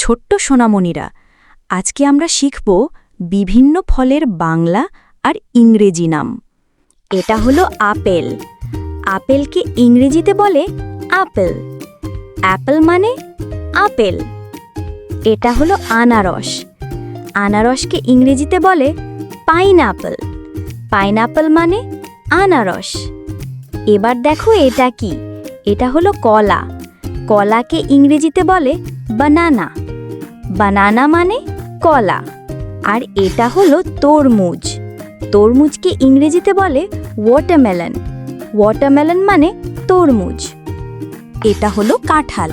ছোট্ট সোনামণিরা, আজকে আমরা শিখব বিভিন্ন ফলের বাংলা আর ইংরেজি নাম। এটা হলো আপেল। আপেলকে ইংরেজিতে বলে আপেল। অ্যাপেল মানে আপেল। এটা হলো আনারস। আনারসকে ইংরেজিতে বলে পাইনঅ্যাপল। পাইনঅ্যাপল মানে আনারস। এবার দেখো এটা কি? এটা হলো কলা। কলাকে ইংরেজিতে বলে বানানা। বানানা মানে কলা। আর এটা হলো তরমুজ। তরমুজকে ইংরেজিতে বলে ওয়াটারমেলন। ওয়াটারমেলন মানে তরমুজ। এটা হলো কাঁঠাল।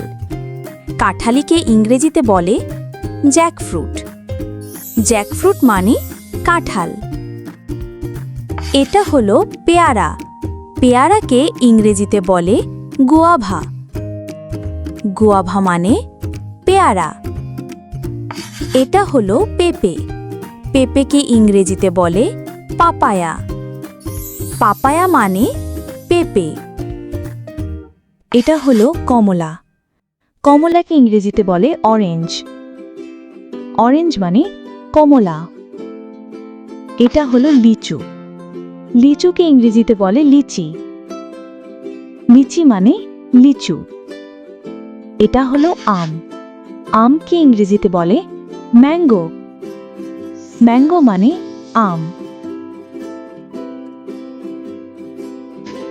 কাঁঠালিকে ইংরেজিতে বলে জ্যাকফ্রুট। জ্যাকফ্রুট মানে কাঁঠাল। এটা হলো পেয়ারা। পেয়ারাকে ইংরেজিতে বলে গুয়াভা। গুয়াভা মানে পেয়ারা। এটা হলো পেঁপে। পেঁপেকে ইংরেজিতে বলে পাপায়া। পাপায়া মানে পেঁপে। এটা হলো কমলা। কমলাকে ইংরেজিতে বলে অরেঞ্জ। অরেঞ্জ মানে কমলা। এটা হলো লিচু। লিচুকে ইংরেজিতে বলে লিচি। লিচি মানে লিচু। এটা হলো আম। আমকে ইংরেজিতে বলে ম্যাঙ্গো। ম্যাঙ্গো মানে আম।